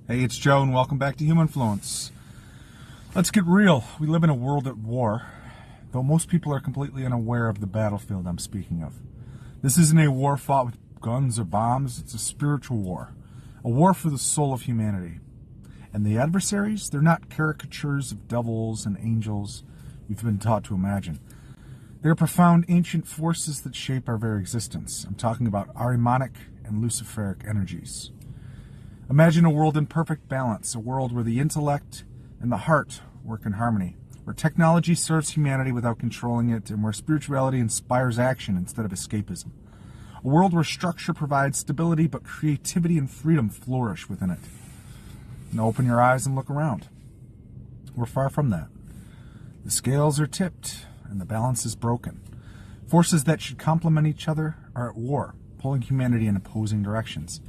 Hey, it's Joe, and welcome back to Humanfluence. Let's get real. We live in a world at war, though most people are completely unaware of the battlefield I'm speaking of. This isn't a war fought with guns or bombs. It's a spiritual war, a war for the soul of humanity. And the adversaries, they're not caricatures of devils and angels you've been taught to imagine. They're profound ancient forces that shape our very existence. I'm talking about Ahrimanic and Luciferic energies. Imagine a world in perfect balance, a world where the intellect and the heart work in harmony, where technology serves humanity without controlling it, and where spirituality inspires action instead of escapism. A world where structure provides stability, but creativity and freedom flourish within it. Now open your eyes and look around. We're far from that. The scales are tipped, and the balance is broken. Forces that should complement each other are at war, pulling humanity in opposing directions.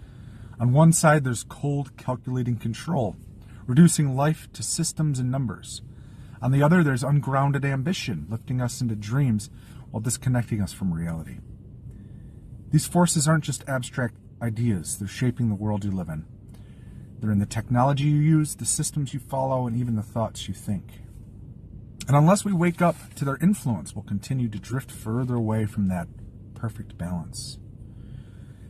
On one side, there's cold, calculating control, reducing life to systems and numbers. On the other, there's ungrounded ambition, lifting us into dreams while disconnecting us from reality. These forces aren't just abstract ideas. They're shaping the world you live in. They're in the technology you use, the systems you follow, and even the thoughts you think. And unless we wake up to their influence, we'll continue to drift further away from that perfect balance.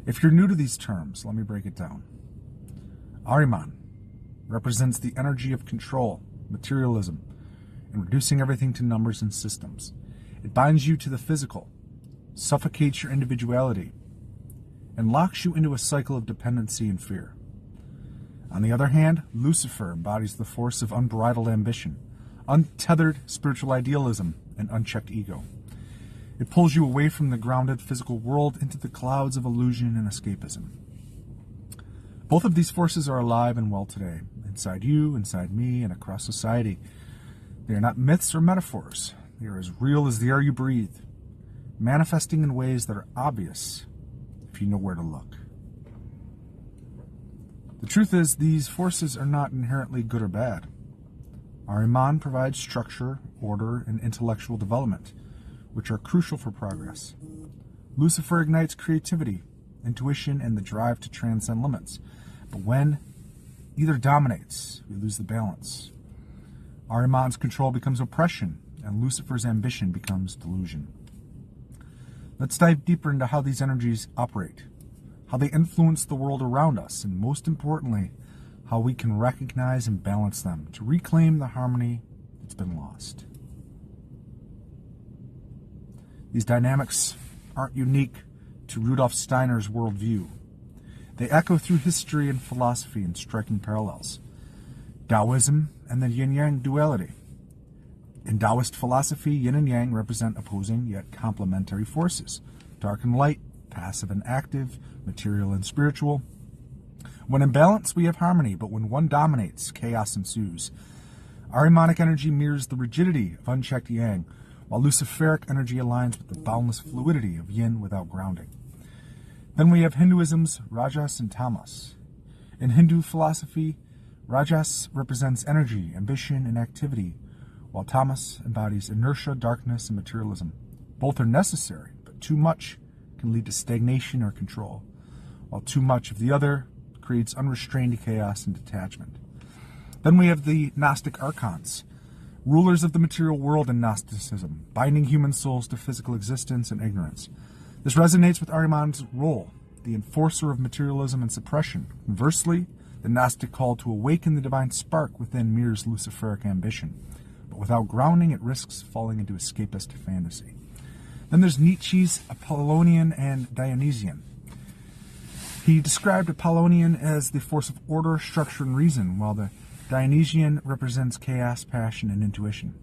If you're new to these terms, let me break it down. Ahriman represents the energy of control, materialism, and reducing everything to numbers and systems. It binds you to the physical, suffocates your individuality, and locks you into a cycle of dependency and fear. On the other hand, Lucifer embodies the force of unbridled ambition, untethered spiritual idealism, and unchecked ego. It pulls you away from the grounded physical world into the clouds of illusion and escapism. Both of these forces are alive and well today, inside you, inside me, and across society. They are not myths or metaphors. They are as real as the air you breathe, manifesting in ways that are obvious if you know where to look. The truth is, these forces are not inherently good or bad. Ahriman provides structure, order, and intellectual development, which are crucial for progress. Lucifer ignites creativity, intuition, and the drive to transcend limits. But when either dominates, we lose the balance. Ahriman's control becomes oppression, and Lucifer's ambition becomes delusion. Let's dive deeper into how these energies operate, how they influence the world around us, and most importantly, how we can recognize and balance them to reclaim the harmony that's been lost. These dynamics aren't unique to Rudolf Steiner's worldview. They echo through history and philosophy in striking parallels. Taoism and the yin-yang duality. In Taoist philosophy, yin and yang represent opposing yet complementary forces. Dark and light, passive and active, material and spiritual. When in balance, we have harmony, but when one dominates, chaos ensues. Ahrimanic energy mirrors the rigidity of unchecked yang, while Luciferic energy aligns with the boundless fluidity of yin without grounding. Then we have Hinduism's Rajas and Tamas. In Hindu philosophy, Rajas represents energy, ambition, and activity, while Tamas embodies inertia, darkness, and materialism. Both are necessary, but too much can lead to stagnation or control, while too much of the other creates unrestrained chaos and detachment. Then we have the Gnostic archons, rulers of the material world in Gnosticism, binding human souls to physical existence and ignorance. This resonates with Ahriman's role, the enforcer of materialism and suppression. Conversely, the Gnostic call to awaken the divine spark within mirrors Luciferic ambition, but without grounding, it risks falling into escapist fantasy. Then there's Nietzsche's Apollonian and Dionysian. He described Apollonian as the force of order, structure, and reason, while the Dionysian represents chaos, passion, and intuition.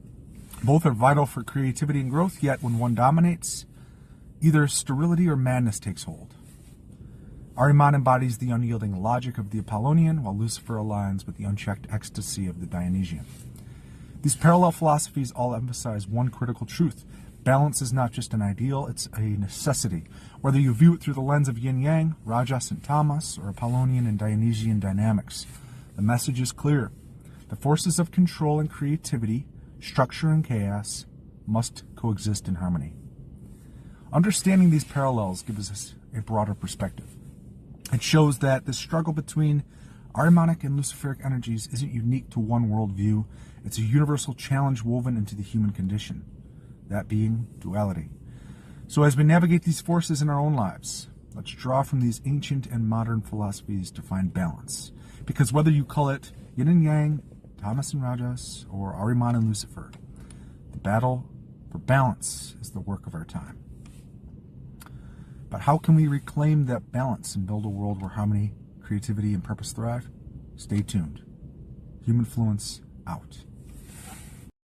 Both are vital for creativity and growth, yet when one dominates, either sterility or madness takes hold. Ahriman embodies the unyielding logic of the Apollonian, while Lucifer aligns with the unchecked ecstasy of the Dionysian. These parallel philosophies all emphasize one critical truth. Balance is not just an ideal, it's a necessity. Whether you view it through the lens of yin-yang, Rajas and Tamas, or Apollonian and Dionysian dynamics, the message is clear. The forces of control and creativity, structure and chaos, must coexist in harmony. Understanding these parallels gives us a broader perspective. It shows that the struggle between Ahrimanic and Luciferic energies isn't unique to one worldview. It's a universal challenge woven into the human condition, that being duality. So as we navigate these forces in our own lives, let's draw from these ancient and modern philosophies to find balance. Because whether you call it yin and yang, Tamas and Rajas, or Ahriman and Lucifer, the battle for balance is the work of our time. But how can we reclaim that balance and build a world where harmony, creativity, and purpose thrive? Stay tuned. Humanfluence out.